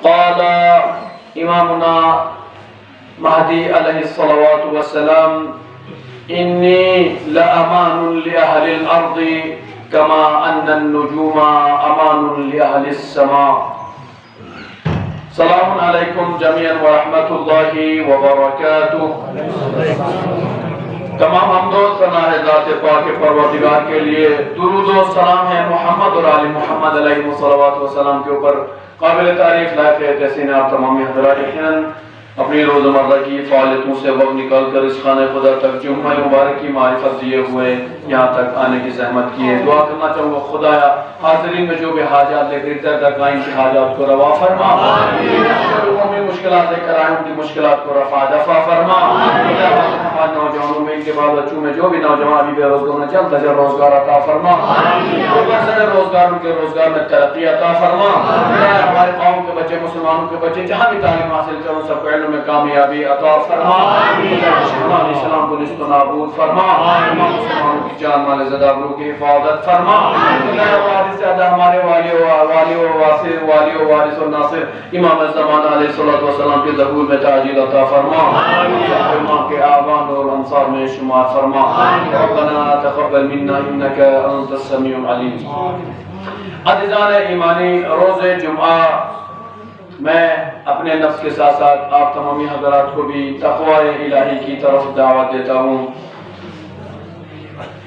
قال امامنا مہدی علیہ الصلوات والسلام انی لأمان لأہل الارض کما ان النجوم امان لأہل السماء. سلام علیکم جميعا ورحمۃ اللہ وبرکاتہ. تمام حمد و ثنا ہے ذات پاک پروردگار کے لیے. درود و سلام ہے محمد اور آل محمد علیہ الصلوات والسلام کے اوپر. قابل تعریف لائق ہے جیسے نے آپ تمام حضرات اپنی روزمرہ کی فعالیتوں سے وقت نکال کر اس خانہ خدا تک جمعہ مبارک کی معرفت دیے ہوئے یہاں تک آنے کی زحمت کی ہے. دعا کرنا چاہوں گا خدایا حاضرین میں جو بھی حاجات لے کر درگاہ کی حاجات کو روا فرما. لوگوں میں مشکلات لے کر آئے ان کی مشکلات کو رفع دفع فرما. نوجوانوں میں ان کے بعد بچوں میں جو بھی نوجوان ابھی بے روزگار ہیں جلد از جلد روزگار عطا فرما. روزگار ان کے روزگار میں ترقی عطا فرما. ہمارے قوم کے بچے مسلمانوں کے بچے جہاں بھی تعلیم حاصل کروں سب کو علم میں کامیابی عطا فرما. علیہ السلام کو نصف نابود فرما. مسلمانوں کی جان مال زدہ آبرو کی حفاظت فرما. ہمارے والی و وارث و ناصر امام الزمان علیہ السلام کے ظہور میں تعجیل عطا فرما. امام کے آبان اور انصار میں شمار فرما. ربنا تقبل منا انك انت السمیع العلیم. عزیزان ایمانی، روز جمعہ میں اپنے نفس کے ساتھ ساتھ آپ تمامی حضرات کو بھی تقوی الہی کی طرف دعوت دیتا ہوں.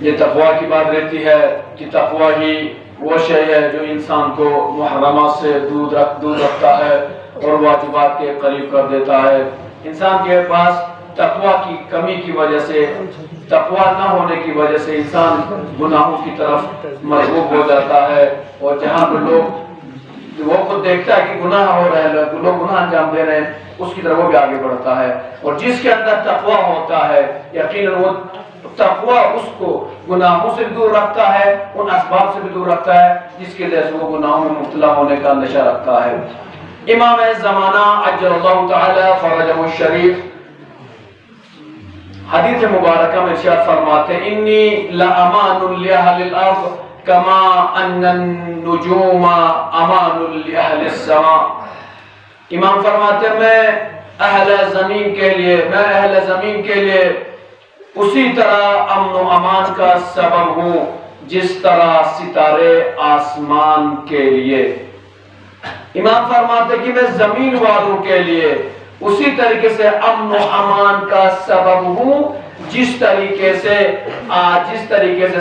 یہ تقوی کی بات رہتی ہے کہ تقوی ہی وہ شے ہے جو انسان کو محرمات سے دور رکھتا ہے اور واجبات کے قریب کر دیتا ہے. انسان کے پاس تقوی کی کمی کی وجہ سے، تقوی نہ ہونے کی وجہ سے انسان گناہوں کی طرف مرغوب ہو جاتا ہے. اور جہاں لوگ وہ خود دیکھتا ہے کہ گناہ ہو رہے ہیں، لوگ گناہ انجام دے رہے ہیں، اس کی طرف وہ بھی آگے بڑھتا ہے. اور جس کے اندر تقوی ہوتا ہے یقیناً وہ تقوی اس کو گناہوں سے بھی دور رکھتا ہے، ان اسباب سے بھی دور رکھتا ہے جس کے لئے وہ گناہوں میں مبتلا ہونے کا اندیشہ رکھتا ہے. امام زمانہ عجل اللہ تعالی فرجہ الشریف حدیث مبارکہ میں ارشاد فرماتے ہیں انی لأمان لأہل الارض کما ان النجوم امان لأہل السماء. امام فرماتے ہیں میں اہل زمین کے لیے اسی طرح امن و امان کا سبب ہوں جس طرح ستارے آسمان کے لیے. امام فرماتے ہیں کہ میں زمین والوں کے لیے اسی طریقے سے امن و امان کا سبب ہوں جس طریقے سے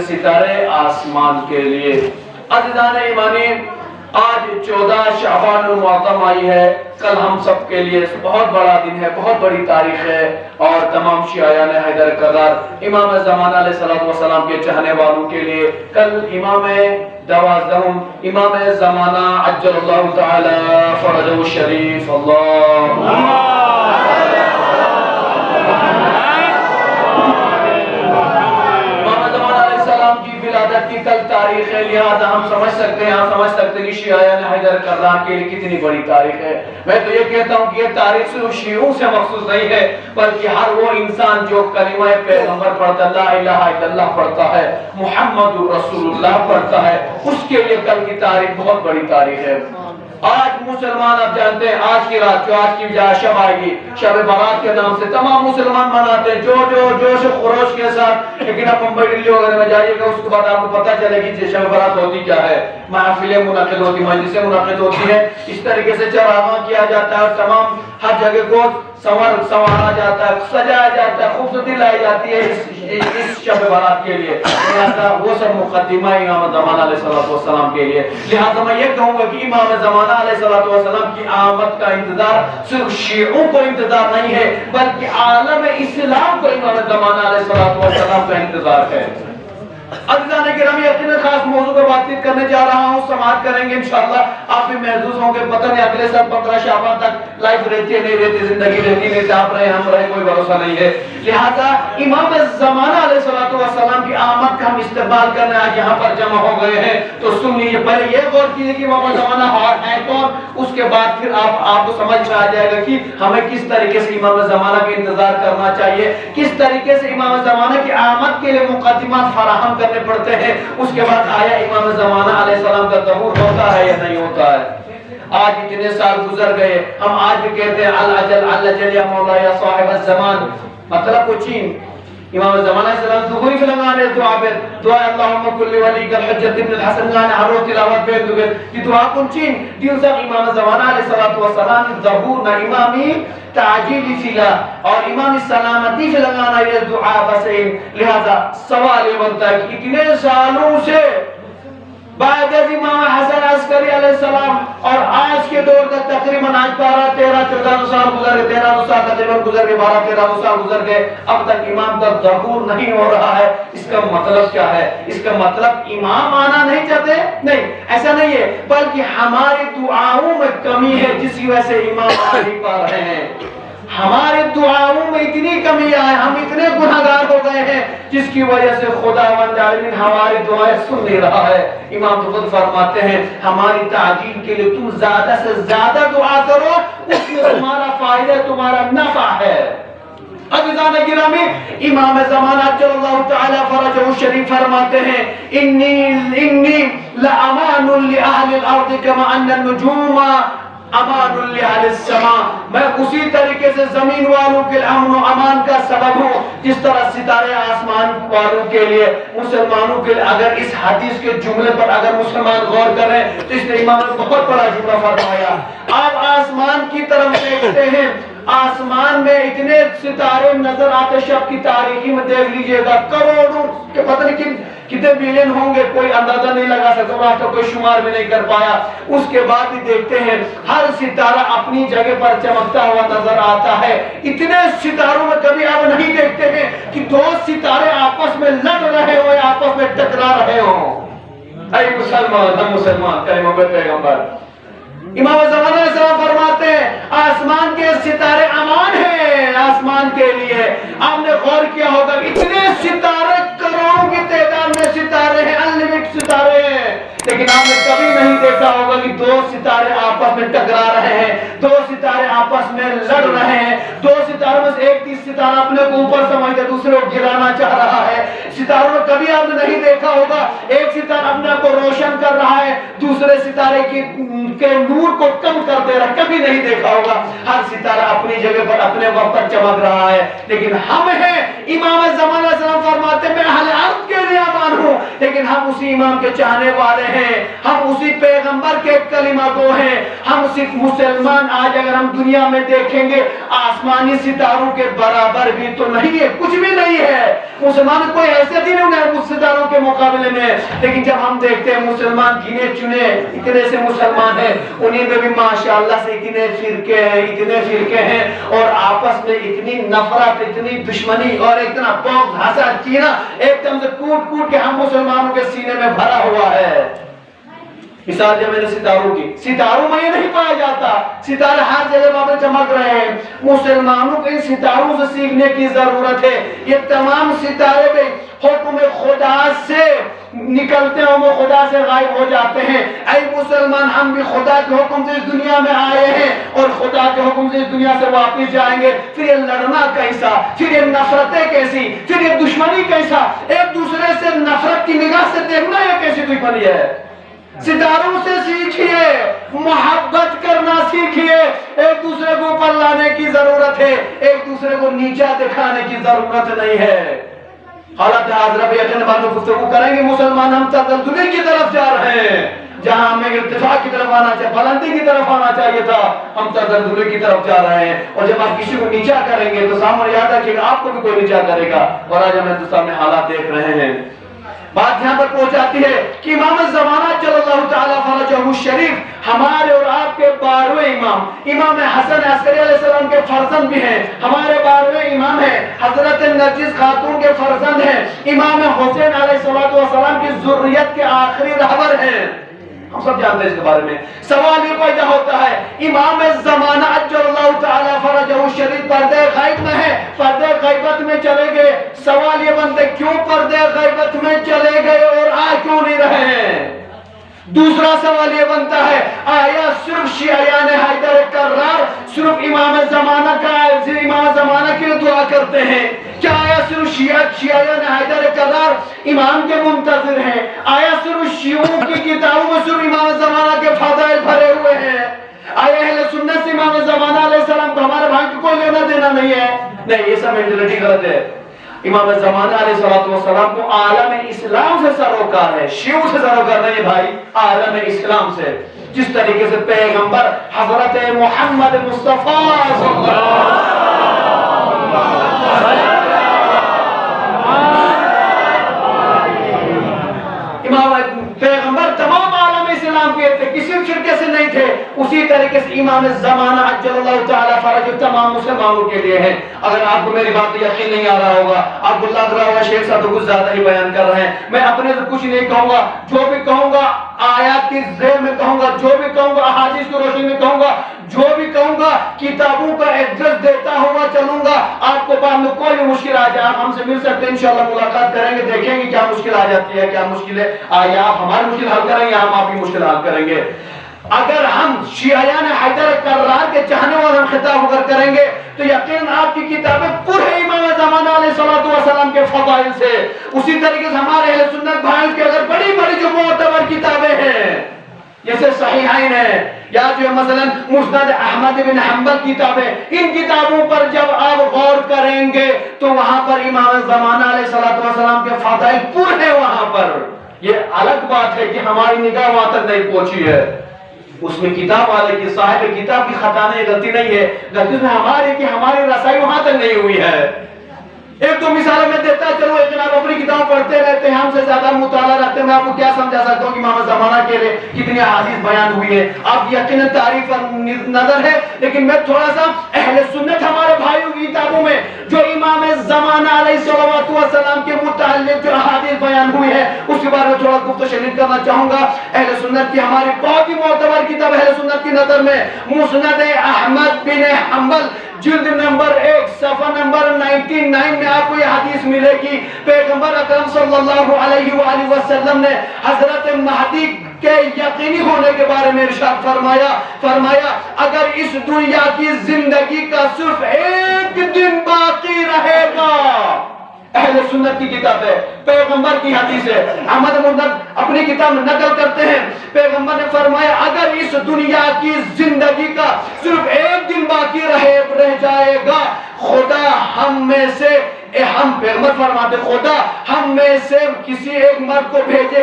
ستارے آسمان کے لیے. عزیزان ایمانی، آج 14 شعبان المعظم آئی ہے. کل ہم سب کے لیے بہت بڑا دن ہے، بہت بڑی تاریخ ہے. اور تمام شیعیان حیدر کرار امام زمانہ علیہ السلام کے چاہنے والوں کے لیے کل امام 12 امام زمانہ عجل اللہ تعالی فرجہ الشریف. کی کل تاریخ ہے، لہذا ہم سمجھ سکتے ہیں کہ شیعیان حیدر کرار کے لیے کتنی بڑی تاریخ ہے. میں تو یہ کہتا ہوں کہ یہ تاریخ صرف شیعوں سے مخصوص نہیں ہے بلکہ ہر وہ انسان جو کلمہ پیغمبر پڑھتا، لا الہ الا اللہ پڑھتا ہے، محمد رسول اللہ پڑھتا ہے، اس کے لیے کل کی تاریخ بہت بڑی تاریخ ہے. آج مسلمان آپ جانتے ہیں آج کی رات جو آج کی شب آئے گی، شب برات کے نام سے تمام مسلمان مناتے ہیں جوش و خروش کے ساتھ. لیکن آپ ممبئی دلی وغیرہ میں جائیے گا اس کے بعد آپ کو پتہ چلے گی کہ شب برات ہوتی کیا ہے. محفلیں منعقد ہوتی، مجلسیں منعقد ہوتی ہیں، اس طریقے سے چراغاں کیا جاتا ہے اور تمام ہر جگہ کو سنوارا جاتا ہے، سجایا جاتا ہے، خوبصورتی لائی جاتی ہے اس شب برات کے لیے. لہذا وہ سب مقدمہ امام زمانہ علیہ السلام کے لیے. لہذا میں یہ کہوں گا کہ امام زمانہ علیہ السلام کی آمد کا انتظار صرف شیعوں کو انتظار نہیں ہے بلکہ عالم اسلام کو امام زمانہ علیہ السلام کا انتظار ہے. عزیزان کرام، یقیناً خاص موضوع پر بات چیت کرنے جا رہا ہوں، سماعت کریں گے انشاءاللہ. آپ بھی محظوظ ہوں گے، پتہ نہیں اگلے سال 15 شعبان تک لائف رہتی ہے نہیں رہتی، زندگی رہتی نہیں، آپ رہے ہم رہے، کوئی بھروسہ نہیں ہے. لہذا امام زمانہ علیہ السلام کی آمد کا ہم استقبال کرنے آج یہاں پر جمع ہو گئے ہیں. تو سن لیجیے، پہلے یہ غور کیجیے کہ امام زمانہ ہے کون، اس کے بعد پھر آپ کو سمجھ میں آ جائے گا کہ ہمیں کس طریقے سے امام زمانہ کا انتظار کرنا چاہیے، کس طریقے سے امام زمانہ کی آمد کے لیے مقدمات فراہم کرنے پڑتے ہیں. اس کے بعد آیا امام زمانہ علیہ السلام کا ظہور ہوتا ہے یا نہیں ہوتا ہے. آج اتنے سال گزر گئے، ہم آج بھی کہتے ہیں العجل یا مولا یا صاحب الزمان، مطلب کچھ چین امام زمانہ السلام دغوی فلنگانے دعا بیر دعا اللہم کل ولی کل حجت ابن الحسن گانے ہرو تلاوت بیر دوگر کی دعا کن چین دیو سا امام زمانہ علیہ السلام ظہور نا امامی تعجیلی فیلا اور امام سلامتی فلنگانا یہ دعا بسین، لہذا سوال بنتا ہے کہ اتنے سالوں سے بعد از امام حسن عسکری علیہ السلام اور آج کے دور تک تقریباً آج 12-13-14 سال گزر گئے، 13 سال تقریباً گزر گئے، 12-13 سال گزر گئے، اب تک امام کا ظہور نہیں ہو رہا ہے۔ اس کا مطلب کیا ہے؟ اس کا مطلب امام آنا نہیں چاہتے؟ نہیں، ایسا نہیں ہے، بلکہ ہماری دعاؤں میں کمی ہے جس کی وجہ سے امام آ نہیں پا رہے ہیں۔ ہمارے دعاؤں میں اتنی کمی ہے، ہم اتنے گناہگار ہو گئے ہیں جس کی وجہ سے خداوند عالمین ہماری دعائیں سن نہیں رہا ہے۔ امام تو خود فرماتے ہیں ہماری تعجیل کے لیے تم زیادہ سے زیادہ دعا کرو، اس میں تمہارا فائدہ تمہارا نفع ہے۔ عزیزان گرامی، امام زمانہ عجل اللہ تعالی فرجہ شریف فرماتے ہیں انی لأمان لأہل الارض کما ان النجوم امان لأہل السماء، میں اسی طریقے سے زمین والوں کے امن و امان کا سبب ہوں جس طرح ستارے آسمان والوں کے لیے، مسلمانوں کے لیے۔ اگر اس حدیث کے جملے پر اگر مسلمان غور کریں تو اس نے امام نے بہت بڑا جملہ فرمایا۔ آپ آسمان کی طرف دیکھتے ہیں، آسمان میں اتنے ستارے نظر آتے، شب کی تاریکی میں دیکھ لیجئے گا کروڑوں کے پتہ نہیں کتنے بلین ہوں گے، کوئی اندازہ نہیں لگا سکتا، آج تک کوئی شمار بھی نہیں کر پایا۔ اس کے بعد بھی دیکھتے ہیں ہر ستارہ اپنی جگہ پر چمکتا ہوا نظر آتا ہے۔ اتنے ستاروں میں کبھی آپ نہیں دیکھتے ہیں کہ دو ستارے آپس میں لڑ رہے ہوں یا آپس میں ٹکرا رہے ہوں۔ اے مسلمان، ہم مسلمان کرے محمد پیغمبر، امام زمانہ علیہ السلام فرماتے ہیں آسمان کے ستارے امان ہیں آسمان کے لیے۔ آپ نے غور کیا ہوگا اتنے ستارے، کروڑوں کی تعداد میں ستارے ہیں، انلیمٹ ستارے ہیں، لیکن آپ نے کبھی نہیں دیکھا ہوگا کہ دو ستارے آپس میں ٹکرا رہے ہیں، دو ستارے آپس میں لڑ رہے ہیں، دو ستاروں میں سے ایک تیس ستارہ اپنے کو اوپر سمجھتا ہے، دوسرے کو گرانا چاہ رہا ہے۔ ستاروں میں کبھی آپ نے نہیں دیکھا ہوگا ایک ستارہ اپنے کو روشن کر رہا ہے، دوسرے ستارے کے نور کو کم کر دے رہا ہے، کبھی نہیں دیکھا ہوگا۔ ہر ستارہ اپنی جگہ پر اپنے وقت پر چمک رہا ہے، لیکن ہم ہیں، امام زمانہ علیہ السلام فرماتے ہیں میں اہل ارض کے لیے امان ہوں، لیکن ہم اسی امام کے چاہنے والے ہیں، ہم اسی پیغمبر کے کلمہ گو ہیں، ہم صرف مسلمان۔ آج اگر ہم دنیا میں دیکھیں گے آسمانی ستاروں کے برابر بھی تو نہیں ہے، کچھ بھی نہیں ہے، مسلمان کوئی حیثیت ہی نہیں ہے اس ستاروں کے مقابلے میں۔ لیکن جب ہم دیکھتے ہیں مسلمان گنے چنے اتنے سے مسلمان ہیں، انہیں میں بھی ماشاءاللہ سے اتنے فرقے ہیں اور آپس میں اتنی نفرت، اتنی دشمنی اور اتنا بغض، حسد، کینہ ایک دم سے کوٹ کوٹ کے ہم مسلمانوں کے سینے میں بھرا ہوا ہے۔ مثال جب میں نے ستاروں میں یہ نہیں پایا جاتا، ستارے ہر جگہ پر چمک رہے ہیں۔ مسلمانوں کو ان ستاروں سے سیکھنے کی ضرورت ہے۔ یہ تمام ستارے بھی حکم خدا سے نکلتے ہیں، وہ خدا سے غائب ہو جاتے ہیں۔ اے مسلمان، ہم بھی خدا کے حکم سے اس دنیا میں آئے ہیں اور خدا کے حکم سے اس دنیا سے واپس جائیں گے۔ پھر یہ لڑنا کیسا، پھر یہ نفرتیں کیسی، پھر یہ دشمنی کیسا، ایک دوسرے سے نفرت کی نگاہ سے دیکھنا یہ کیسی دشمنی ہے۔ ستاروں سے سیکھیے، محبت کرنا سیکھیے، ایک دوسرے کو اوپر لانے کی ضرورت ہے، ایک دوسرے کو نیچا دکھانے کی ضرورت نہیں ہے۔ حالت حاضرہ بھی اجن بانو گفتگو کریں گے، مسلمان ہم تزلزلی کی طرف جا رہے ہیں، جہاں ہمیں ارتفاع کی طرف آنا چاہیے، بلندی کی طرف آنا چاہیے تھا، ہم تزلزلی کی طرف جا رہے ہیں۔ اور جب آپ کسی کو نیچا کریں گے تو سامنے یاد رکھیے گا آپ کو بھی کوئی نیچا کرے گا۔ اور آج ہم ہندوستان میں حالات دیکھ رہے ہیں۔ بات یہاں پر پہنچاتی ہے کہ امام زمانہ جل اللہ تعالی فرجہ شریف ہمارے اور آپ کے 12ویں امام، امام حسن عسکری علیہ السلام کے فرزند بھی ہیں، ہمارے 12ویں امام ہیں، حضرت نرجس خاتون کے فرزند ہیں، امام حسین علیہ السلام کی ذریت کے آخری رہبر ہیں۔ ہم سب جانتے ہیں اس کے بارے میں۔ سوال یہ پیدا ہوتا ہے امام زمانہ عجل اللہ تعالی فرجہ شریف پردے غیب میں ہے، پردے غیبت میں چلے گئے۔ سوال یہ بنتے کیوں پردے غیبت میں چلے گئے اور آ کیوں نہیں رہے ہیں؟ دوسرا سوال یہ بنتا ہے آیا صرف شیعیان حیدر کرار صرف امام زمانہ کے لیے دعا کرتے ہیں؟ کیا آیا صرف شیعیان حیدر کرار امام کے منتظر ہیں؟ آیا صرف شیعوں کی کتابوں میں صرف امام زمانہ کے فضائل بھرے ہوئے ہیں؟ آیا اہل سنت سے امام زمانہ علیہ السلام کو ہمارے بھائی کو کوئی لینا دینا نہیں ہے؟ نہیں، یہ سب مینٹلٹی غلط ہے۔ امام زمانہ علیہ السلام کو عالم اسلام سے سروکار ہے، شیعوں سے سروکار نہیں بھائی، عالم اسلام سے۔ جس طریقے سے پیغمبر حضرت محمد مصطفیٰ صلی اللہ پیغمبر تمام عالم اسلام کے تھے، کسی فرقے سے نہیں تھے، اسی طریقے سے امام زمانہ عجل اللہ تعالیٰ فرج تمام مسلمانوں کے لیے ہیں۔ اگر آپ کو میری بات یقین نہیں آ رہا ہوگا، آپ کو لگ رہا ہوگا شیخ صاحب تو کچھ زیادہ ہی بیان کر رہے ہیں، میں اپنے سے کچھ نہیں کہوں گا، جو بھی کہوں گا آیات کی ذیل میں کہوں گا، جو بھی کہوں گا احادیث کی روشنی میں کہوں گا، جو بھی کہوں گا کتابوں کا ایڈریس دیتا ہوا چلوں گا۔ آپ کو بعد میں کوئی مشکل آ جائے آپ ہم سے مل سکتے ہیں، انشاءاللہ ملاقات کریں گے، دیکھیں گے کیا مشکل آ جاتی ہے، کیا مشکل ہے، یا آپ ہماری مشکل حل کریں گے، ہم آپ کی مشکل حل کریں گے۔ اگر ہم شیعیان حیدر کرار کے چاہنے والے خطاب اگر کریں گے تو یقین آپ کی کتابیں پر ہے امام زمانہ علیہ السلام کے فضائل سے۔ اسی طریقے سے ہمارے اہل سنت بھائیوں کے اگر بڑی بڑی جو معتبر کتابیں ہیں جیسے صحیحین ہے یا جو مثلا مسند احمد بن حنبل کتابیں، ان کتابوں پر جب آپ غور کریں گے تو وہاں پر امام زمانہ علیہ السلام کے فضائل پر ہے وہاں پر۔ یہ الگ بات ہے کہ ہماری نگاہ وہاں تک نہیں پہنچی ہے، اس میں کتاب والے کی صاحب کتاب کی خطا نہیں، غلطی نہیں ہے، غلطی میں ہماری کہ ہماری رسائی وہاں تک نہیں ہوئی ہے۔ ایک دو مثال میں دیتا چلو، لیکن آپ اپنی کتاب پڑھتے رہتے ہیں، ہم سے زیادہ مطالعہ رکھتے ہیں، میں آپ کو کیا سمجھا سکتا ہوں کہ امام زمانہ کے لیے کتنی احادیث بیان ہوئی ہے، آپ یقیناً تعریف پر نظر ہے، لیکن میں تھوڑا سا اہل سنت ہمارے بھائیوں کی کتابوں میں جو امام زمانہ علیہ السلام کے متعلق جو احادیث بیان ہوئی ہے اس کے بارے میں تھوڑا گفت و شنید کرنا چاہوں گا۔ اہل سنت کی ہماری بہت ہی معتبر کتاب اہل سنت کی نظر میں مسند احمد بن حنبل جلد نمبر 1 صفحہ نمبر 99 میں آپ کو یہ حدیث ملے گی۔ پیغمبر اکرم صلی اللہ علیہ وآلہ وسلم نے حضرت مہدی کے یقینی ہونے کے بارے میں ارشاد فرمایا اگر اس دنیا کی زندگی کا صرف ایک دن باقی رہے گا، اہل سنت کی کتاب ہے، پیغمبر کی حدیث ہے، احمد مسند اپنی کتاب میں نقل کرتے ہیں، پیغمبر نے فرمایا اگر اس دنیا کی زندگی کا صرف ایک دن باقی رہ جائے گا، خدا ہم میں سے پیغمبر فرماتے خدا ہم میں سے کسی ایک مرد کو بھیجے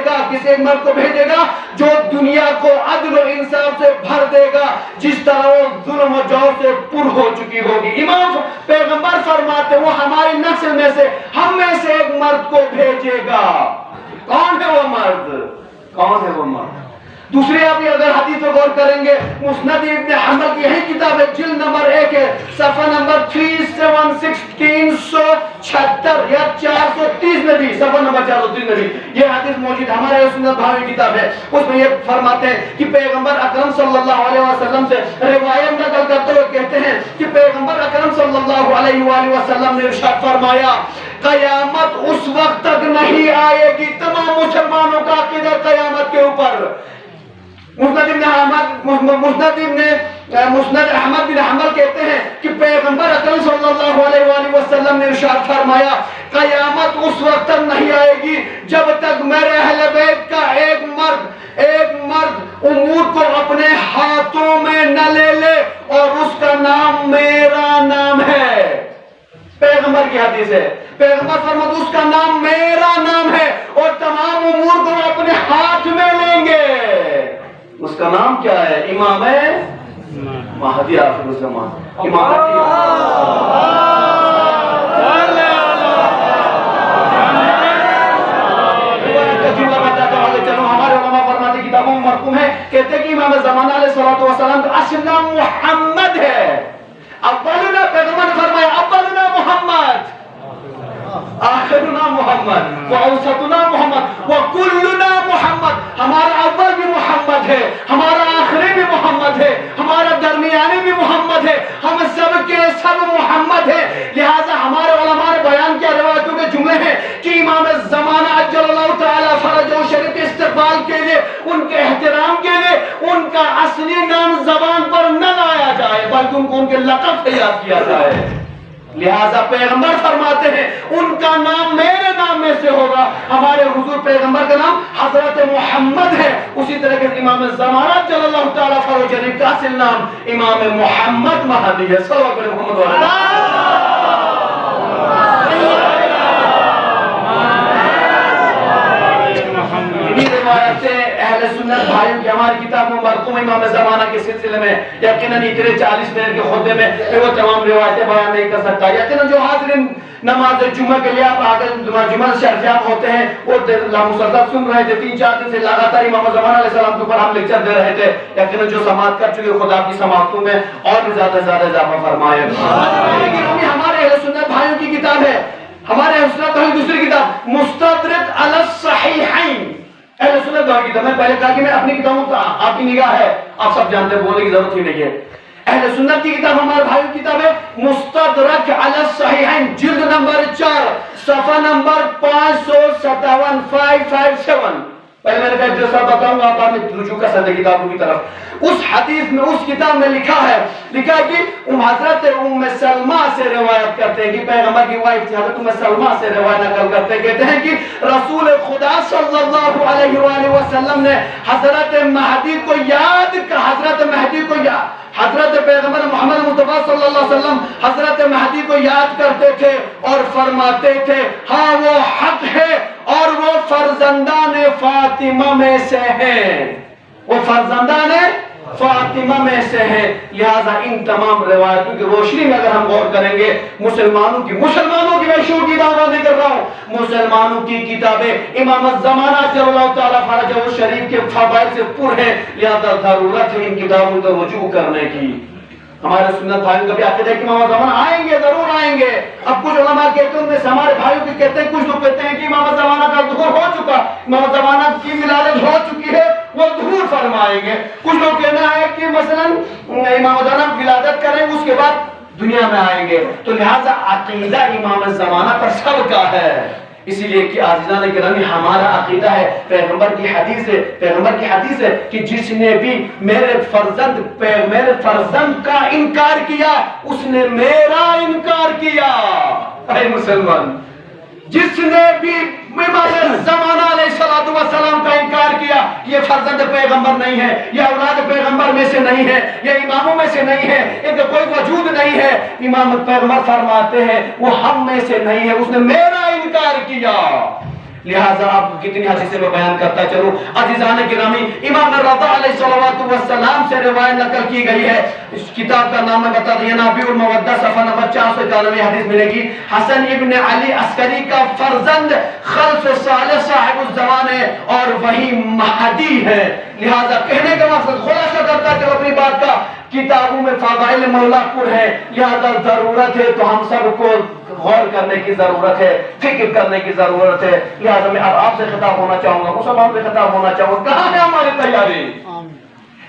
گا جو دنیا کو عدل و انصاف سے بھر دے گا جس طرح وہ ظلم و جور سے پر ہو چکی ہوگی۔ امام پیغمبر فرماتے وہ ہماری نسل میں سے ہم میں سے ایک مرد کو بھیجے گا۔ کون ہے وہ مرد؟ دوسری آپ اگر حدیث پر غور کریں گے مسند ابن حنبل کی یہی کتاب ہے، جلد نمبر 1 ہے، صفحہ نمبر 376 یا 430 میں بھی، صفحہ نمبر 430 میں بھی یہ حدیث موجود ہمارے سنت بھائی کتاب ہے۔ اس میں یہ فرماتے ہیں کہ پیغمبر اکرم صلی اللہ علیہ وسلم سے روایت نقل کرتے ہوئے کہتے ہیں کہ پیغمبر اکرم صلی اللہ علیہ وآلہ وسلم نے ارشاد فرمایا قیامت اس وقت تک نہیں آئے گی، تمام مسلمانوں کا عقیدہ قیامت کے اوپر۔ مسند احمد بن حنبل کہتے ہیں کہ پیغمبر اکرم صلی اللہ علیہ وآلہ وسلم نے ارشاد فرمایا قیامت اس وقت تک نہیں آئے گی جب تک میرے اہل بیت کا ایک مرد امور کو اپنے ہاتھوں میں نہ لے لے اور اس کا نام میرا نام ہے۔ پیغمبر کی حدیث ہے، پیغمبر فرماتے اس کا نام میرا نام ہے اور تمام امور کو اپنے ہاتھ میں لیں گے۔ اس کا نام کیا ہے؟ امام مہدی آخر الزمان، امامت چلو ہمارے علماء فرماتے کتابوں میں مرقوم ہے، کہتے کہ امام زمانہ علیہ السلام کا اصل نام محمد ہے۔ اولنا پیغمبر نے فرمایا اولنا محمد، آخرنا محمد، وأوسطنا محمد، وكلنا محمد، ہمارا اول بھی محمد ہے، ہمارا آخری بھی محمد ہے، ہمارا درمیانی بھی محمد ہے، ہم سب کے سب محمد ہے۔ لہذا ہمارے علماء نے بیان کیا، روایتوں کے جملے ہیں کہ امام زمانہ عجل اللہ تعالی فرجہ شریف کے استقبال کے لیے، ان کے احترام کے لیے ان کا اصلی نام زبان پر نہ لایا جائے بلکہ ان کو ان کے لقب سے یاد کیا جائے۔ لہذا پیغمبر فرماتے ہیں ان کا نام میرے نام میں سے ہوگا. ہمارے حضور پیغمبر کا نام حضرت محمد ہے. اسی طرح کے امام زمانہ جل اللہ تعالیٰ فرج کا اصل نام امام محمد مہدی ہے. صلی اللہ علیہ وسلم. اہل سنت بھائیوں کی ہماری کتاب مرقوم امام زمانہ کے سلسلے میں یقیناً اتنے 40 منٹ کے خطبے میں وہ تمام روایتیں بیان نہیں کر سکتا. یقیناً جو حاضرین نماز جمعہ کے لیے آپ آگے جمعہ شرفیاب ہوتے ہیں وہ مسلسل سن رہے تھے. 3-4 دن سے لگاتار امام زمانہ علیہ السلام کے اوپر ہم لیکچر دے رہے تھے. یقیناً جو سماعت کر چکے خدا کی سماعتوں میں اور بھی زیادہ سے زیادہ اضافہ فرمائے. ہمارے اہل سنت بھائیوں کی کتاب ہے, ہمارے اہل سنت بھائیوں کی دوسری کتاب مستدرک علی الصحیحین. اہل سنت بھائیوں کی کتاب, میں پہلے کہا کہ میں اپنی کتابوں کا آپ کی نگاہ ہے, آپ سب جانتے ہیں, بولنے کی ضرورت ہی نہیں ہے. اہل سنت کی کتاب ہمارے بھائیوں کی کتاب ہے مستدرک علی الصحیحین, جلد نمبر 4 صفحہ نمبر 557 557. پہلے میں نے کہا جو سب بتاؤں گا آپ نے رجوع کر سکتے کتابوں کی طرف. اس حدیث میں اس کتاب میں لکھا ہے کہ حضرت ام سلمہ سے روایت کرتے ہیں کہ پیغمبر کی وائف تھی حضرت ام سلمہ سے روایت نقل کرتے ہیں, کہتے ہیں کہ رسول خدا صلی اللہ علیہ وآلہ وسلم نے حضرت مہدی کو یاد حضرت پیغمبر محمد مصطفیٰ صلی اللہ علیہ وسلم حضرت مہدی کو یاد کرتے تھے اور فرماتے تھے ہاں وہ حق ہے اور وہ فرزندان فاطمہ میں سے ہیں, وہ فرزندان فاطمہ میں سے ہیں. لہذا ان تمام روایتوں کی روشنی میں اگر ہم غور کریں گے مسلمانوں کی میں شروع کی دعوت نہیں کر رہا ہوں, مسلمانوں کی کتابیں امام الزمانہ جل اللہ تعالیٰ فرجہ شریف کے فضائل سے پر ہیں. لہذا ضرورت ہے ان کتابوں کو رجوع کرنے کی. ہمارے سنت بھائیوں کا بھی عقیدہ ہے کہ امام زمانہ آئیں گے, ضرور آئیں گے. اب کچھ علماء کہتے ہیں ہمارے بھائیوں کی کہتے ہیں, کچھ لوگ کہتے ہیں کہ امام زمانہ کا ظہور ہو چکا, امام زمانہ کی ولادت ہو چکی ہے, وہ ظہور فرمائیں گے. کچھ لوگ کہنا ہے کہ مثلا امام زمانہ ولادت کریں اس کے بعد دنیا میں آئیں گے. تو لہذا عقیدہ امام زمانہ پر سب کا ہے. اسی لیے کہ عزیزان گرامی ہمارا عقیدہ ہے, پیغمبر کی حدیث ہے کہ جس نے بھی میرے فرزند کا انکار کیا اس نے میرا انکار کیا. اے مسلمان, جس نے بھی امام زمانہ علیہ السلام کا انکار کیا یہ فرزند پیغمبر نہیں ہے, یہ اولاد پیغمبر میں سے نہیں ہے, یہ اماموں میں سے نہیں ہے, ان کا کوئی وجود نہیں ہے. امام پیغمبر فرماتے ہیں وہ ہم میں سے نہیں ہے, اس نے میرا انکار کیا. لہذا آپ کتنی حدیثیں میں بیان کرتا چلوں. عزیزان گرامی امام رضا علیہ السلام سے روایت نقل کی گئی ہے. اس کتاب کا نام میں بتا دیا نابی المودہ صفحہ نمبر 491 حدیث ملے گی. حسن ابن علی عسکری کا فرزند خلف صالح صاحب الزمان ہے اور وہی مہدی ہے. لہذا کہنے کا مقصد خلاصہ کرتا چلو اپنی بات کا, کتابوں میں فضائل مولا پر ہے. لہذا ضرورت ہے تو ہم سب کو غور کرنے کی ضرورت ہے, فکر کرنے کی ضرورت ہے. لہذا میں اب آپ سے خطاب ہونا چاہوں گا, مسلمان سے خطاب ہونا چاہوں گا, کہاں ہے ہماری تیاری؟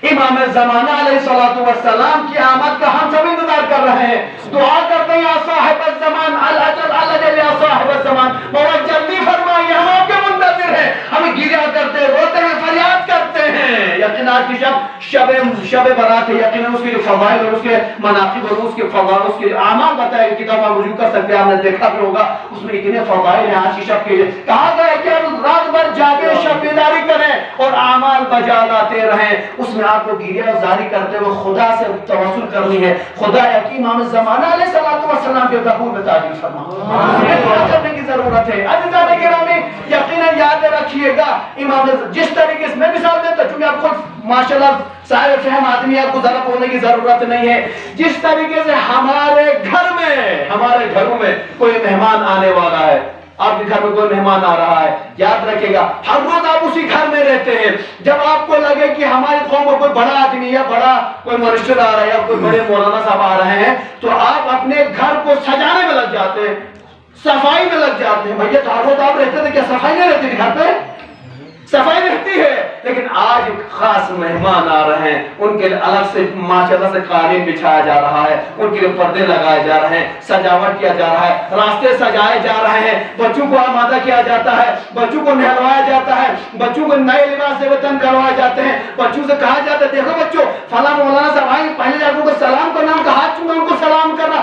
امام زمانہ علیہ السلام کی آمد کا ہم سب انتظار کر رہے ہیں. دعا کرتے ہیں یا صاحب الزمان الجل یا صاحب الزمان, مولا جلدی فرمائیے, ہم آپ کے منتظر ہیں. ہم گریہ کرتے ہیں, روتے ہیں, فریاد کرتے ہیں. یقین آج کی شب برات ہے, یقین اس کے فضائل اور اس کے مناقب اور اس کے فضائل اس کے اعمال بتائے کتاب آپ رجوع کر سکتے ہیں. آپ نے دیکھا بھی ہوگا اس میں اتنے فضائل ہیں. آج کی شب کے کہا گیا کہ رات بھر جاگے, شب بیداری کریں اور اعمال بجا لاتے رہیں. اس میں آپ کو گریہ زاری کرتے ہوئے خدا سے توسل کرنی ہے. خدا یقین امام زمانہ علیہ السلام کے قبول میں تعجیل فرما. دعا کرنے کی ضرورت ہے. عزیزان گرامی یقیناً یاد رکھیے گا امام جس طریقے سے میں مثال دیتا چونکہ آپ خود ماشاءاللہ صاحب فہم آدمی, آپ کو ذرا بولنے کی ضرورت نہیں ہے. جس طریقے سے ہمارے گھروں میں کوئی مہمان آنے والا ہے, آپ کے گھر میں کوئی مہمان آ رہا ہے, یاد رکھے گا ہر روز آپ اسی گھر میں رہتے ہیں. جب آپ کو لگے کہ ہماری قوم میں کوئی بڑا آدمی یا بڑا کوئی منشر آ رہا ہے یا کوئی بڑے مولانا صاحب آ رہے ہیں تو آپ اپنے گھر کو سجانے میں لگ جاتے ہیں, صفائی میں لگ جاتے ہیں. بھیا ہر روز آپ رہتے تھے, کیا صفائی نہیں رہتی تھی گھر پہ؟ صفائی رہتی ہے. لیکن آج خاص مہمان آ رہے ہیں, ان کے لیے الگ سے ماشاءاللہ سے قالین بچھایا جا رہا ہے, ان کے لیے پردے لگائے جا رہے ہیں, سجاوٹ کیا جا رہا ہے, راستے سجائے جا رہے ہیں, بچوں کو آمادہ کیا جاتا ہے, بچوں کو نہلوایا جاتا ہے, بچوں کو نئے لباس سے وطن کروائے جاتے ہیں. بچوں سے کہا جاتا ہے دیکھو بچوں فلاں مولانا صاحب آئیں, پہلے جا کے سلام کرنا, ان کا ہاتھ چومنا, ان کو سلام کرنا.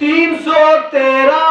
313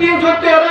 313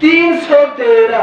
313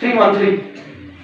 313।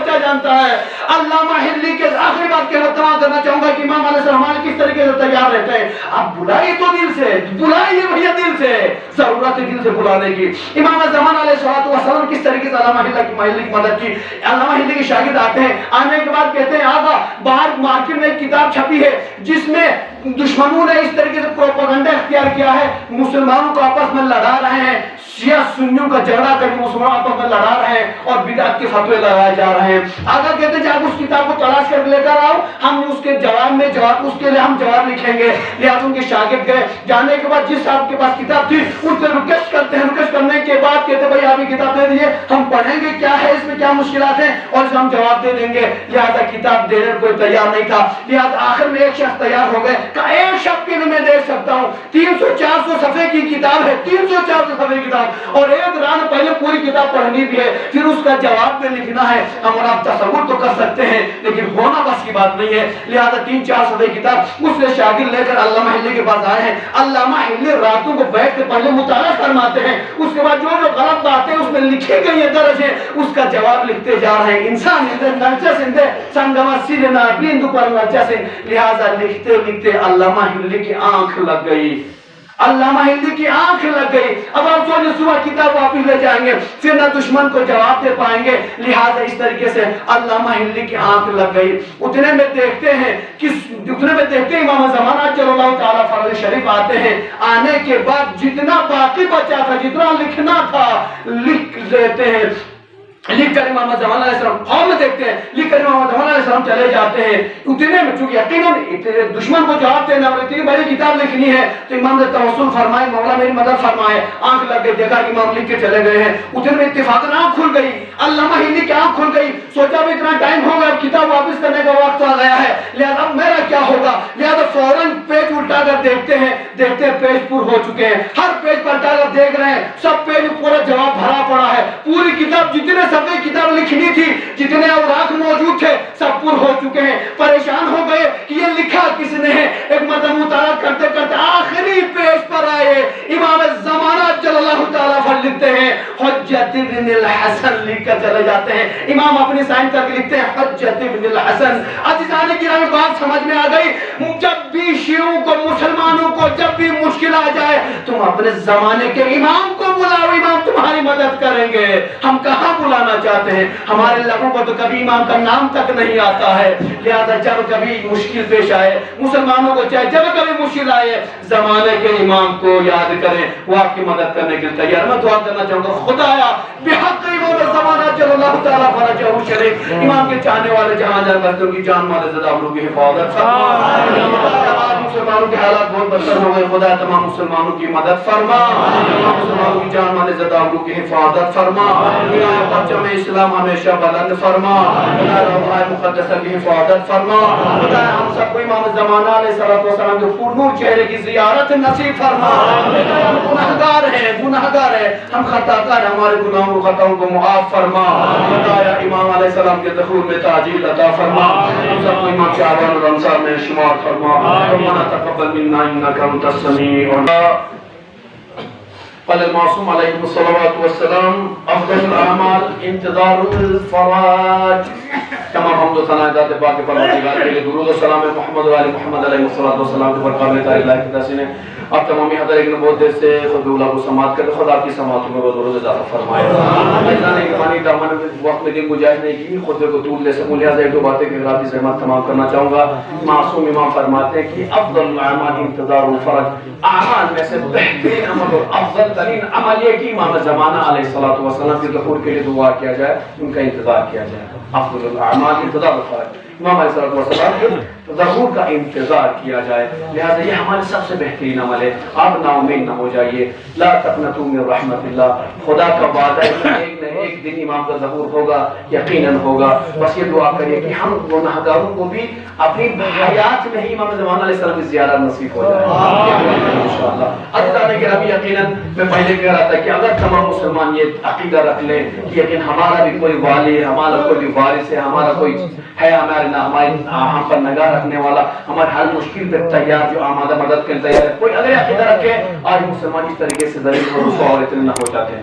بچہ جانتا ہے۔ علامہ ہلی کے آخری بات کے تمام کرنا چاہوں گا کہ امام علیہ السلام کس طریقے سے تیار رہتے ہیں۔ آپ بلائیے تو دل سے، بلائیے بھیا دل سے، ضرورت ہے دل سے بلانے کی۔ امام زمان علیہ السلام کس طریقے سے علامہ ہلی کی مدد کی۔ علامہ ہلی کے شاگرد آتے ہیں، آنے کے بعد کہتے ہیں آقا باہر مارکیٹ میں ایک کتاب چھپی ہے جس میں دشمنوں نے اس طریقے سے پروپیگنڈا اختیار کیا ہے، مسلمانوں کو آپس میں لڑا رہے ہیں، شیعہ سنیوں کا جھگڑا کر کے مسلمان آپس میں لڑا رہے ہیں اور بدعت کے فتوے لگائے جا رہے ہیں۔ آقا کہتے ہیں جب اس کتاب کو تلاش کر لے کر آؤ، ہم اس کے جواب میں اس کے لیے ہم جواب لکھیں گے۔ لہٰذا ان کے شاگرد گئے، جانے کے بعد جس صاحب کے پاس کتاب تھی ان سے ریکویسٹ کرتے ہیں، ریکویسٹ کرنے کے بعد کہتے ہیں بھائی آپ یہ کتاب دے دیجیے، ہم پڑھیں گے کیا ہے اس میں، کیا مشکلات ہیں اور اسے ہم جواب دے دیں گے۔ لہٰذا کتاب دینے کوئی تیار نہیں تھا، لہٰذا آخر میں ایک شخص تیار ہو گئے کہ ایک شخص کے لیے میں دے سکتا ہوں، 300-400 صفحے کی کتاب ہے، 300-400 صفحے کی کتاب، اور ایک رات پہلے پوری کتاب پڑھنی بھی ہے، پھر اس کا جواب میں لکھنا ہے۔ ہم اور آپ تصور تو کر سکتے ہیں لیکن ہونا بس کی بات نہیں ہے۔ لہذا 3-4 صفحے کی کتاب اس نے شاگرد لے کر علامہ ہلی کے پاس آئے ہیں۔ علامہ ہلی راتوں کو بیٹھ کے پہلے مطالعہ فرماتے ہیں، اس کے بعد جو غلط باتیں اس میں لکھی گئی ہیں درج ہیں اس کا جواب لکھتے جا رہے ہیں۔ انسان لہذا لکھتے لکھتے علامہ ہلی کی آنکھ لگ گئی، علامہ ہلی کی آنکھ لگ گئی۔ اب آپ سوچیں صبح کتاب واپس لے جائیں گے پھر نہ دشمن کو جواب دے پائیں گے، لہٰذا اس طریقے سے علامہ ہلی کی آنکھ لگ گئی۔ اتنے میں دیکھتے ہیں امام زمانہ صلی اللہ تعالیٰ فرض شریف آتے ہیں، آنے کے بعد جتنا باقی بچا تھا، جتنا لکھنا تھا لکھ لیتے ہیں، لکھ کر امام زمان علیہ السلام فوراً دیکھتے ہیں، لکھ کر امام زمان علیہ السلام چلے جاتے ہیں۔ اتنے میں چونکہ یقیناً دشمن کو جواب دینا اور اتنی بڑی کتاب لکھنی ہے تو امام نے توسل فرمائے، مولا میری مدد فرمائے۔ آنکھ لگ گئی، دیکھا کہ امام لکھ کے چلے گئے ہیں، اتنے میں اتفاقاً آنکھ کھل گئی، علامہ ہلی کی آنکھ کھل گئی۔ سوچا بھی اتنا ٹائم ہوگا، اب کتاب واپس کرنے کا وقت آ گیا ہے، لہذا اب میرا کیا ہوگا؟ لہذا فوراً پیج الٹا کر دیکھتے ہیں، دیکھتے ہیں پیج پر ہو چکے ہیں، ہر پیج پر الٹا کر دیکھ رہے ہیں، سب پیج پورا جواب بھرا پڑا ہے، پوری کتاب جتنے صفحے کتاب لکھنی تھی، جتنے اوراق موجود تھے سب پر ہو چکے ہیں۔ پریشان ہو گئے کہ یہ لکھا کس نے ہے۔ ایک مرتبہ مطالعہ کرتے کرتے آخری پیج پر آئے، امام زمانہ صلی اللہ تعالیٰ پر لکھتے ہیں حجت ابن الحسن، لکھ کر چلے جاتے ہیں۔ امام اپنی سائن کر کے لکھتے ہیں حجت ابن الحسن۔ عزیزان کرام بات سمجھ میں آ گئی، جب بھی شیعوں کو، مسلمانوں کو جب بھی مشکل آ جائے تم اپنے زمانے کے امام کو بلاؤ، امام تمہاری مدد کریں گے۔ ہم کہاں بلانا چاہتے ہیں؟ ہمارے لبوں پر تو کبھی امام کا نام تک نہیں آتا ہے، لہذا جب کبھی مشکل پیش آئے مسلمانوں کو چاہے جب کبھی مشکل آئے زمانے کے امام کو یاد کریں، وہ آپ کی مدد کرنے کے لیے تیار۔ میں دعا کرنا چاہوں گا خدایا بحق امام زمانہ صلی اللہ تعالیٰ فرجہ شریف، امام کے چاہنے والے جہاں جہاں بستوں کی جان مال زدہ عمروں کی حفاظت فرما۔ مسلمانوں کے حالات بہت بدتر ہو گئے، خدا تمام مسلمانوں کی مدد فرما، تمام مسلمانوں کی جان مال زدہ عمروں کی حفاظت فرما، پرچم اسلام ہمیشہ بلند فرما، خدا روح مقدسہ کی حفاظت فرما، خدا ہم سب کو امام زمانہ علیہ السلام کے پرنور چہرے کی زیارت نصیب فرما۔ ہم گناہگار ہیں، گناہگار ہیں، ہم خطاکار ہیں، ہمارے گناہوں و خطاؤں کو معاف فرما، خدایا امام علیہ السلام کے دخول میں تعجیل عطا فرما، ہم سب کو امام شعبان الانصار میں شمار فرما، ربنا تقبل منا انک انت السمیع العلیم۔ قال المعصوم علیہ الصلوات والسلام افضل الاعمال انتظار الفرج۔ تمام حمد و ثنا ذات پاک پروردگار کے لیے، درود و سلام محمد و آل محمد علیہ الصلوۃ والسلام کے برکات میں تعالی اللہ کی تحسین ہے۔ اب تمامی حضرات ایک بہت دیر سے خود اللہ کو سماعت کرتے، خدا کی سماعتوں میں درود اضافہ فرمائے۔ اللہ نے پانی دامن وقت میں دن گنجائش نہیں کی خطبے کو طول لے سکوں، لہٰذا ایک دو باتیں کہ رات کی زحمت تمام کرنا چاہوں گا۔ معصوم امام فرماتے ہیں کہ افضل الاعمال انتظار الفرج، اعمال میں سے بہترین عمل اور افضل ترین عمل یہ کہ امام زمانہ علیہ الصلوۃ والسلام کے ظہور کے لیے دعا کیا جائے، ان کا انتظار کیا جائے۔ افضل الاعمال انتظار الفرج، امام علیہ السلام کے ظہور کا انتظار کیا جائے، لہذا یہ ہمارے سب سے بہترین عمل ہے۔ آپ نا امید نہ ہو جائیے، لا تقنطوا من رحمت اللہ، خدا کا وعدہ ہے کہ ایک نہ ایک دن امام کا ظہور ہوگا، یقیناً ہوگا۔ بس یہ دعا کریے کہ ہم گناہگاروں کو بھی اپنی حیات میں ہی امام زمانہ علیہ السلام کی زیارت نصیب ہو جائے انشاءاللہ۔ اللہ کے ربی یقیناً میں پہلے کہہ رہا تھا کہ اگر تمام مسلمان یہ عقیدہ رکھ لیں کہ یقین ہمارا بھی کوئی والی ہے، ہمارا کوئی بھی وارث ہے، ہمارا کوئی ہے ہمارے ہم پر نگاہ رکھنے والا، ہمارے ہر مشکل پہ تیار، جو آمادہ مدد کے تیار ہے، کوئی اگر عقیدہ رکھے، آج مسلمان اس طریقے سے ذلیل اور رسوا اور اتنے نہ ہو جاتے ہیں۔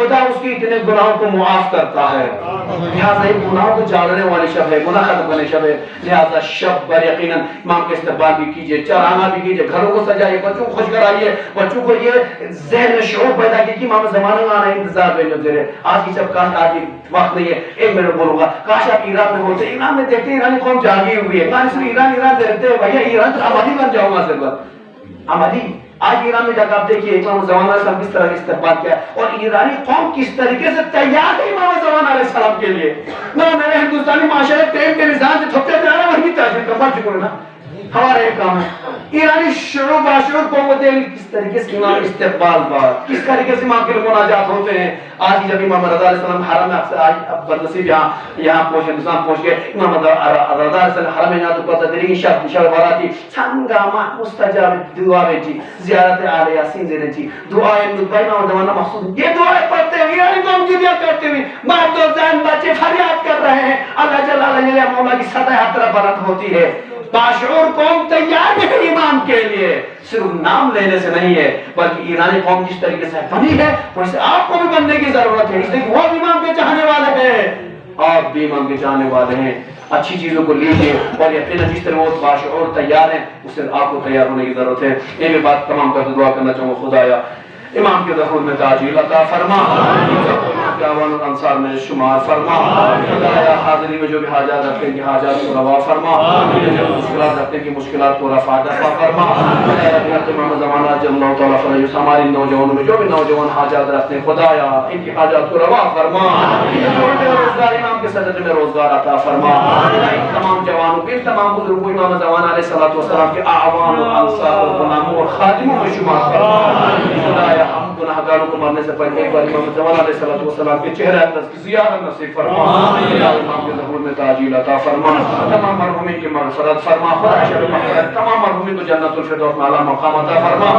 خدا اس کی اتنے گناہوں کو معاف کرتا ہے. لہٰذا یہ گناہوں کو جاڑنے والی شب ہے, گناہ ختم کرنے شب ہے. لہٰذا شب پر یقیناً امام کے استقبال بھی کیجئے, چراغاں بھی کیجئے, گھروں کو سجائیے, بچوں کو خوش کرائیے, بچوں کو یہ ذہن میں شعور پیدا کیجئے کہ امام زمانہ میں آنا انتظار بے نظر. آج کی جب کاش آج وقت نہیں ہے, ایک منٹ بولوں گا, کاش آپ ایران میں ہوتے. ایران میں دیکھتے ایرانی قوم جاگی ہوئی ہے, کہاں ایران دیکھتے ہیں بھیا ایران تو آبادی بن جاؤں گا صرف آبادی. آج ایران میں جا کر آپ دیکھیے امام زمان علیہ السلام کس طرح استقبال کیا اور ایرانی قوم کس طریقے سے تیار ہے امام زمان علیہ السلام کے لیے. نہ میرے ہندوستانی معاشرے ٹرین کے نظام سے تھپتے جا رہا ہے, وہی تاجر کا بڑھ چکے نا, ہمارا یہ کام ہے. ایرانی شعور باشعور قوم کو دیکھ کس طریقے سے امام استقبال بات, کس طریقے سے امام کے لیے مناجات ہوتے ہیں. آج جب امام رضا علیہ السلام حرم میں اکثر آج بدنصیب یہاں پہنچ ہندوستان پہنچ گئے, امام رضا علیہ السلام حرم میں جہاں تو پتہ دری شب باراتی سنگامہ مستجاب دعا بیٹی زیارت آل یاسین دینے چی دعائیں ندبائی امام زمانہ مخصوص یہ دعائیں پڑھتے ہوئے ایرانی قوم کی دعا کرتے ہوئے مرد و زن بچے فریاد کر رہے ہیں. اللہ جل علیہ مولا کی صدا ہر طرف برکت ہوتی ہے. باشعور قوم تیار ہے امام کے لیے, صرف نام لینے سے نہیں ہے بلکہ ایرانی قوم جس طریقے سے بنی ہے ویسے آپ کو بھی بننے کی ضرورت ہے. اس لیے وہ امام کے چاہنے والے ہیں, آپ بھی امام کے چاہنے والے ہیں. اچھی چیزوں کو لیجئے اور یقیناً جس طرح وہ باشعور تیار ہیں اس سے آپ کو تیار ہونے کی ضرورت ہے. یہ بھی بات تمام کر دعا کرنا چاہوں گا, خدایا امام کے دخول میں تاجیل عطا فرما, امام کے آوان اور انصار میں شمار فرما. خدایا حاضری میں جو بھی حاجات رکھتے ہیں کہ حاجات کو روا فرما, جو مشکلات رکھتے ہیں کہ مشکلات کو رفع دفع فرما. خدایا امام زمانہ جل اللہ تعالیٰ فضل ہماری نوجوانوں میں جو بھی نوجوان حاجات رکھتے ہیں خدایا ان کی حاجات کو روا فرما. روزگار امام کے صدقے میں روزگار عطا فرما. ان تمام جوانوں کے تمام بزرگوں امام زمانہ علیہ السلام کے اعوان اور انصار اور غلاموں اور خادموں میں شمار فرما. ہم گناہگاروں کو مرنے سے پہلے ایک بار امام زمان علیہ السلام کے چہرے اقدس کی زیارت نصیب فرما. امام کے ظہور میں تاجیل عطا فرما. تمام مرحومین کی مغفرت فرما. تمام مرحومین کو جنت الفردوس میں اعلیٰ مقام عطا فرما.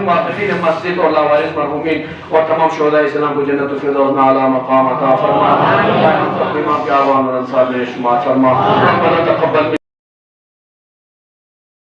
محققین مسجد اور لاوارث مرحومین اور تمام شہداء اسلام کو جنت الفردوس میں اعلیٰ مقام عطا فرما. امام کے اعوان اور انصار میں شمار فرما. ربنا تقبل